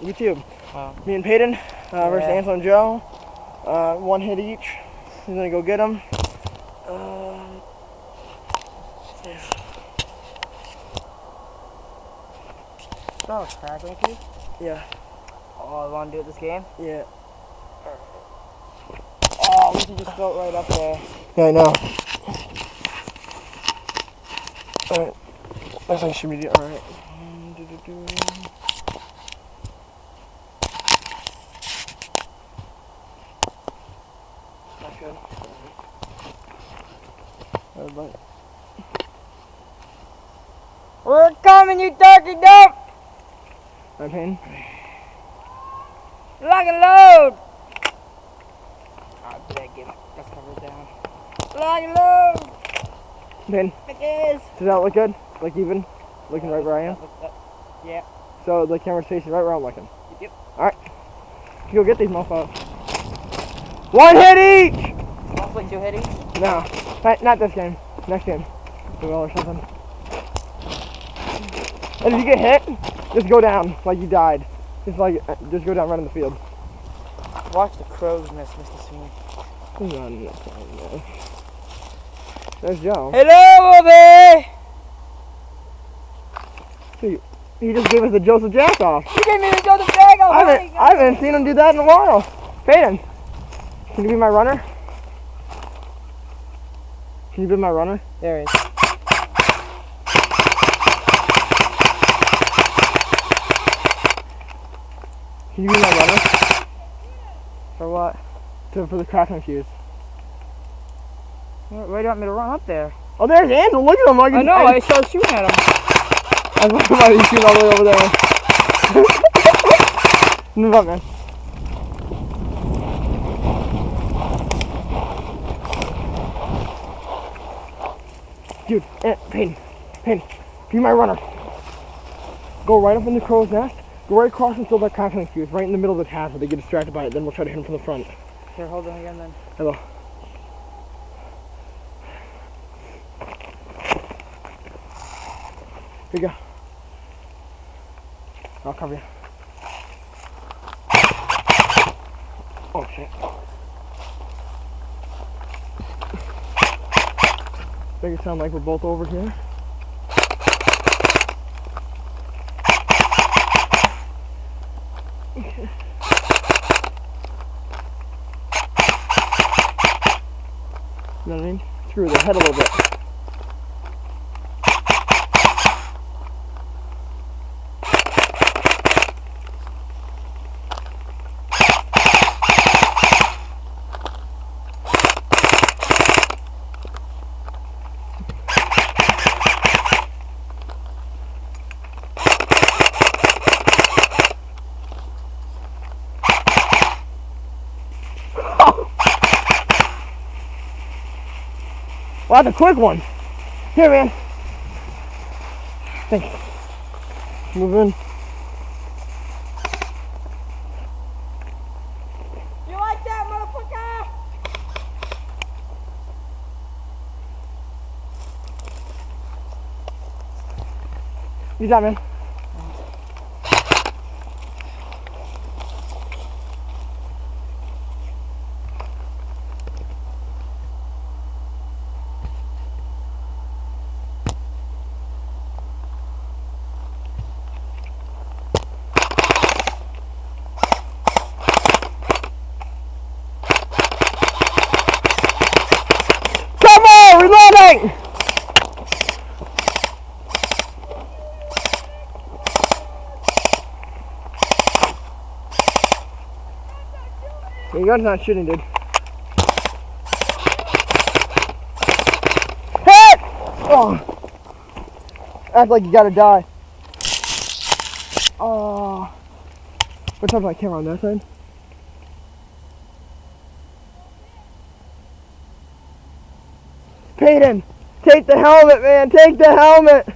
YouTube. Oh. Me and Payden versus Angelo and Joe. 1 hit each. He's gonna go get him. Yeah. Oh, tackling you? Yeah. Oh, you want to do it this game? Yeah. Oh, we just float right up there. Yeah, I know. Alright. Looks like she should be alright. That's good. Alright. We're coming, you turkey dump! I'm Payden. Lock and load! Oh, did I get that's covered down? Lock and load! Payden. It is! Does that look good? Like even? Looking right where I am? Yeah. So the camera's facing right where I'm looking? Yep. Alright. Go get these mofos. 1 hit each! Don't play 2 hit each? No. Not this game. Next game. Or something. And if you get hit, just go down like you died. Just go down right in the field. Watch the crow's nest, Mr. Sweeney. There's Joe. Hello, baby! So he just gave us the Joseph Jack off. You gave me the Joseph Jack off! I haven't seen him do that in a while. Payden, can you be my runner? Can you be my runner? There he is. Can you be my runner? For what? For the craftsman fuse. Where do you want me to run up there? Oh, there's Angelo. Look at him. I know, I started shooting at him. I thought somebody was shooting all the way over there. Move up, man. Dude, Payden, be my runner. Go right up in the crow's nest. Go right across and throw that crackling fuse right in the middle of the path where they get distracted by it. Then we'll try to hit him from the front. Here, hold on again then. I will. Here you go. I'll cover you. Oh shit. Make it sound like we're both over here. Okay. You know what I mean? Screw the head a little bit. Well, that's a quick one. Here, man. Thanks. Move in. You like that, motherfucker? You got, man. Reloading! You guys not shooting, dude. Hit! Oh! Act like you gotta die. Oh. What's up with my camera on that side? Payden, take the helmet, man. Take the helmet.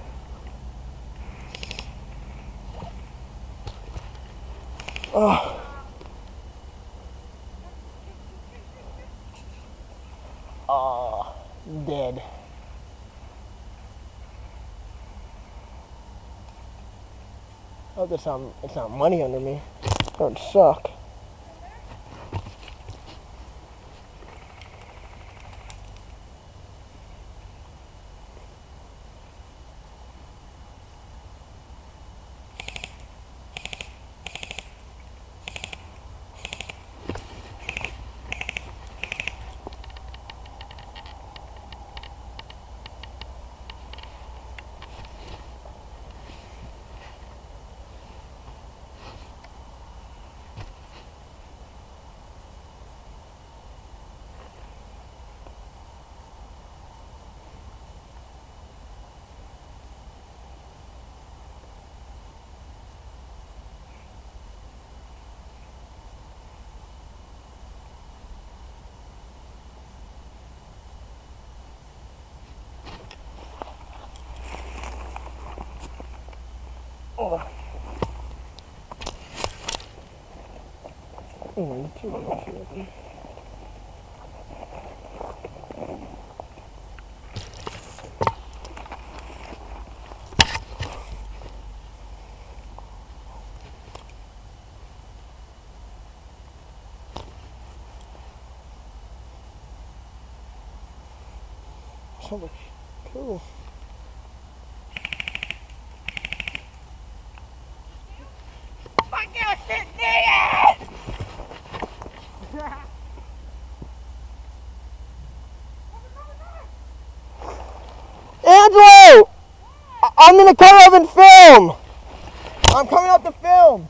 Oh. Oh, dead. hope it's not money under me. That would suck. Oh. Oh, too much. So much cool. Fuck you, shit, Angelo! I'm gonna come up and film! I'm coming up to film!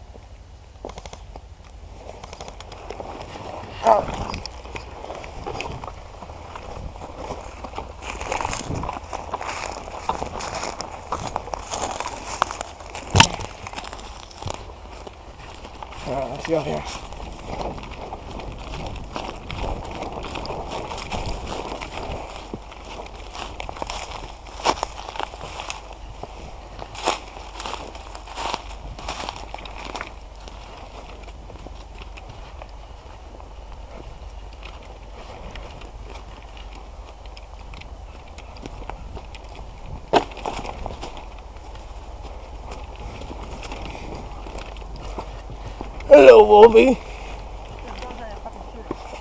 Alright, let's go here. Hello, Wolfie.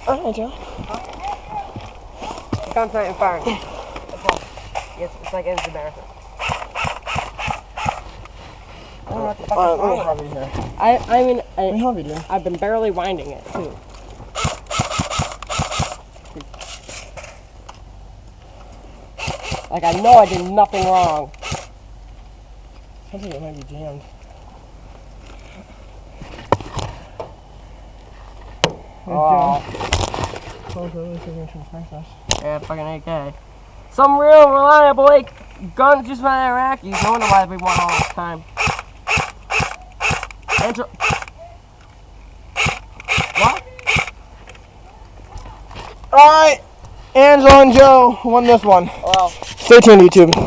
Hi, Joe. Concentrate and firing. Yes, it's like it's embarrassing. I don't know what the fuck is wrong with it. I mean, I've been barely winding it too. Like I know I did nothing wrong. I think it might be jammed. Oh. Oh. Yeah, fucking AK. Some real reliable guns just by the Iraqis. No wonder why we won all this time. Angelo. What? Alright, Angelo and Joe won this one. Well. Stay tuned, YouTube.